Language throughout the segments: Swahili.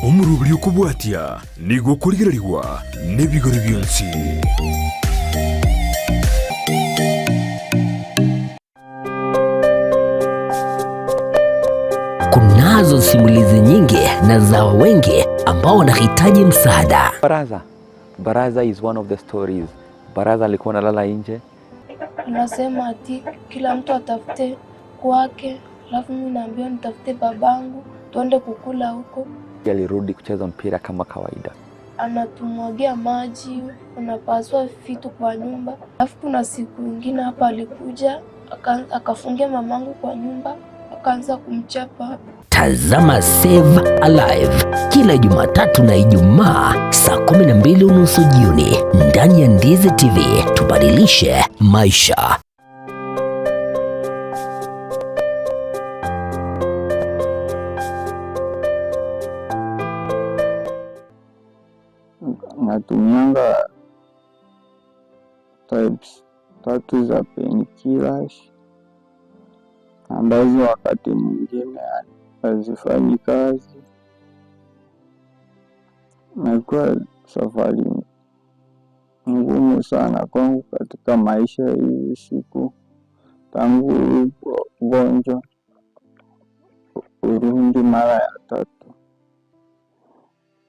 umurubiri ukubwatia nigo kurigirirwa n'ibigori byonsi. Kunazo simulizi nyingi na za wengi ambao wanahitaji msaada. Baraza is one of the stories. Baraza alikuwa analala nje. Anasema ati kila mtu atafute kwake, alafu mimi naambiwa nitafute babangu tuende kukula huko. Alirudi kucheza mpira kama kawaida. Anatumwagia maji, anapasua vitu kwa nyumba. Alafu kuna siku nyingine hapa alikuja akafungia mamangu kwa nyumba, akaanza kumchapa. Tazama Save Alive kila Jumatatu na Ijumaa saa 12:30 jioni ndani ya Ndizi TV. Tubadilishe maisha. Natumianga types 3 za painkillers ambazo wakati mwingine hazifanyi kazi. Imekuwa safari ngumu sana kwangu katika maisha hizi siku tangu ugonjwa urudi mara ya 3.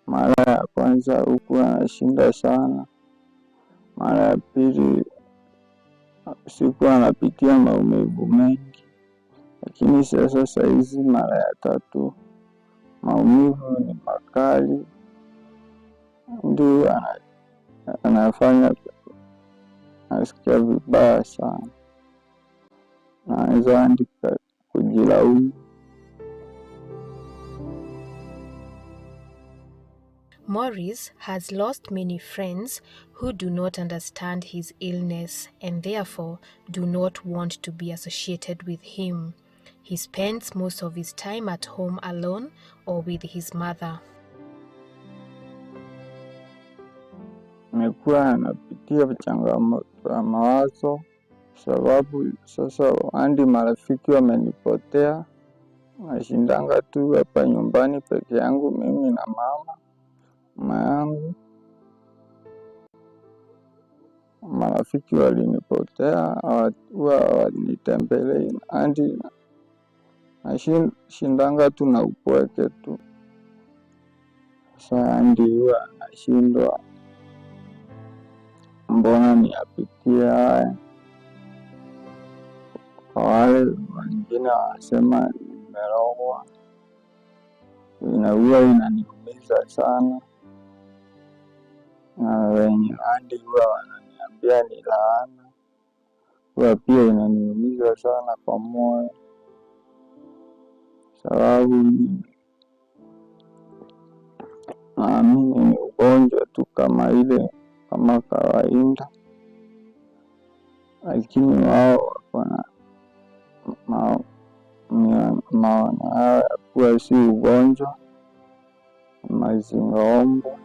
Mara ya kwanza huku anashinda sana. Mara ya pili siku anapitia maumivu mengi. Lakini sasa saizi mara ya 3 maumivu ni makali. Ndio anafanya nasikia vibaya sana. Naweza andika kujilaumu. Morris has lost many friends who do not understand his illness and therefore do not want to be associated with him. He spends most of his time at home alone or with his mother. Nimekuwa anapitia changamoto ya mawazo sababu sasa hadi marafiki wamenipotea. Nashindanga tu hapa nyumbani peke yangu mimi na mama yangu. Marafiki walinipotea, hawanitembelei hadi nashindanga tu na upweke tu. Sasa ndio nashindwa mbona niyapitie haya. Wale wengine wanasema nimerogwa. Huwa inaniumiza sana. Na wenye hadi huwa wananiambia ni laana. Huwa pia inaniumiza sana kwa moyo. Sababu naamini ni ugonjwa tu kama ile kama kawaida. Lakini wao wana maana haya kuwa si ugonjwa, mazingaombwe.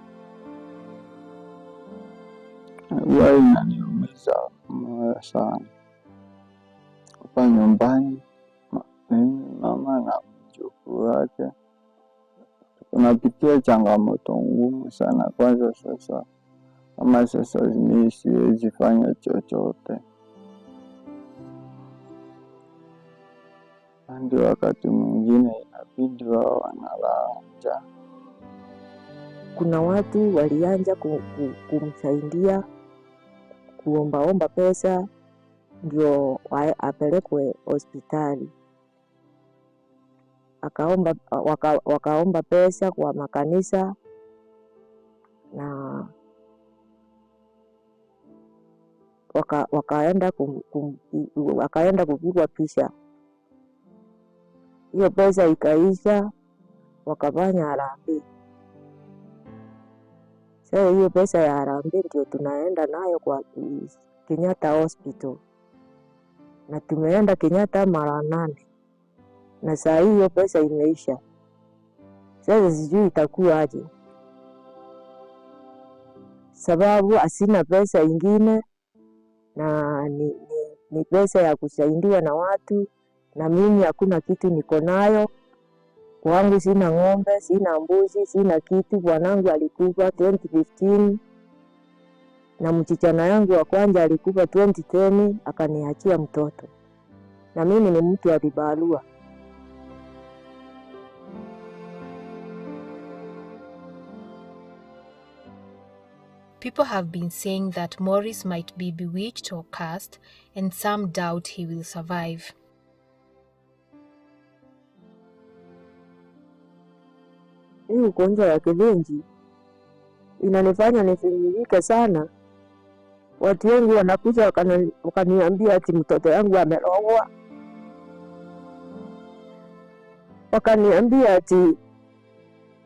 Huwa inaniumiza moyo sana. Hapa nyumbani mimi, mama na mjukuu wake tunapitia changamoto ngumu sana. Kwanza sasa kama sasa mimi siwezi fanya chochote. Ndio wakati mwingine inabidi wao wanalala njaa. Kuna watu walianza kumsaidia kuombaomba pesa ndio apelekwe hospitali. Wakaomba pesa kwa makanisa na wakaenda kupigwa picha. Hiyo pesa ikaisha, wakafanya harambee. Sasa hiyo pesa ya harambee ndio tunaenda nayo kwa Kenyatta Hospital. Na tumeenda Kenyatta mara 8. Na saa hiyo pesa imeisha. Sasa sijui itakuwa aje. Sababu asina pesa ingine na ni pesa ya kusaidiwa na watu na mimi hakuna kitu niko nayo kwangu. Sina ng'ombe, sina mbuzi, sina kitu. Bwanangu alikufa 2015 na mchichana yangu wa kwanza alikufa 2010, akaniachia mtoto, na mimi ni mtu alibalua. People have been saying that Morris might be bewitched or cursed, and some doubt he will survive. Hii ugonjwa ya kilenji inanifanya nifinyike sana. Watu wengi wanakuja wakaniambia ati mtoto yangu amerogwa. Wakaniambia ati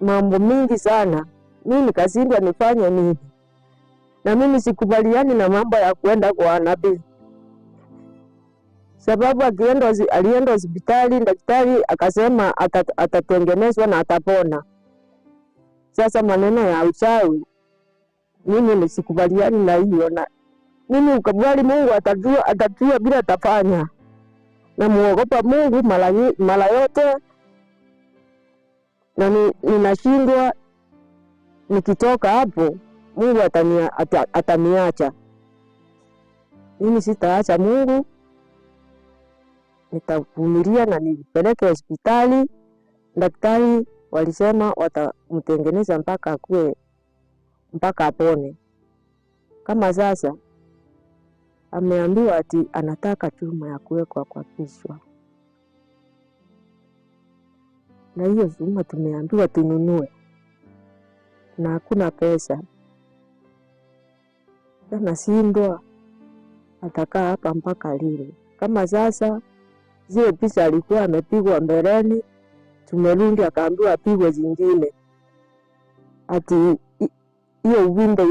mambo mingi sana. Mimi nikashindwa nifanye nini. Na mimi sikubaliani na mambo ya kwenda kwa nabii. Sababu alienda hospitali, daktari akasema atatengenezwa na atapona. Sasa maneno ya uchawi mimi nisikubaliani na hiyo, na mimi ukabali Mungu atajua bila atafanya. Na muogopa Mungu mara yote, na ninashindwa nikitoka hapo Mungu ataniacha. Mimi sitaacha Mungu, nitavumilia na nipeleke hospitali. Daktari walisema watamtengeneza mpaka apone. Kama sasa ameambiwa ati anataka chuma ya kuwekwa kwa kichwa, na hiyo chuma tumeambiwa tununue na hakuna pesa. Sana shindwa atakaa hapa mpaka lini? Kama sasa zile picha alikuwa amepigwa mbeleni, tumerudi akaambiwa apigwe zingine, ati hiyo uvimbe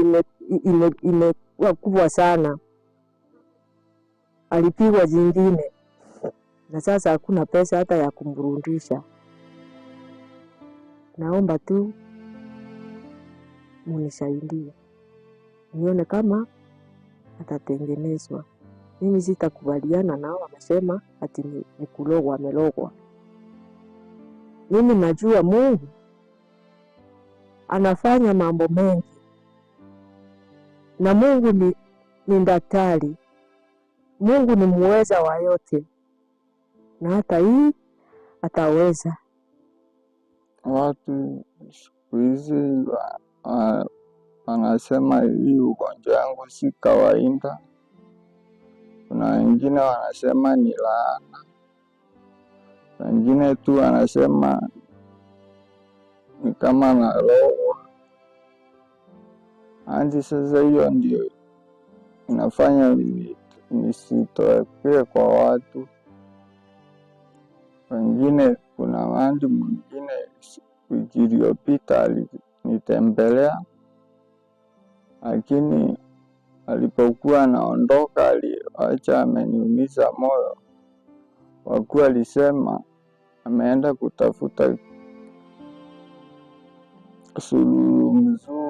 imekuwa kubwa sana, alipigwa zingine, na sasa hakuna pesa hata ya kumrudisha. Naomba tu munisaidie nione kama atatengenezwa. Mimi sitakubaliana nao wamesema ati ni kulogwa, amelogwa. Mimi najua Mungu anafanya mambo mengi, na Mungu ni daktari. Mungu ni muweza wa yote, na hata hii ataweza. Watu siku hizi wanasema hii ugonjwa yangu si kawaida. Kuna wengine wanasema ni laana, wengine tu wanasema ni kama nalogwa. Hadi sasa hiyo ndio inafanya nisitokee kwa watu wengine. Kuna wandi mwingine wiki iliyopita alinitembelea, lakini alipokuwa anaondoka aliacha ameniumiza moyo, kwa kuwa alisema ameenda kutafuta suluhu mzuri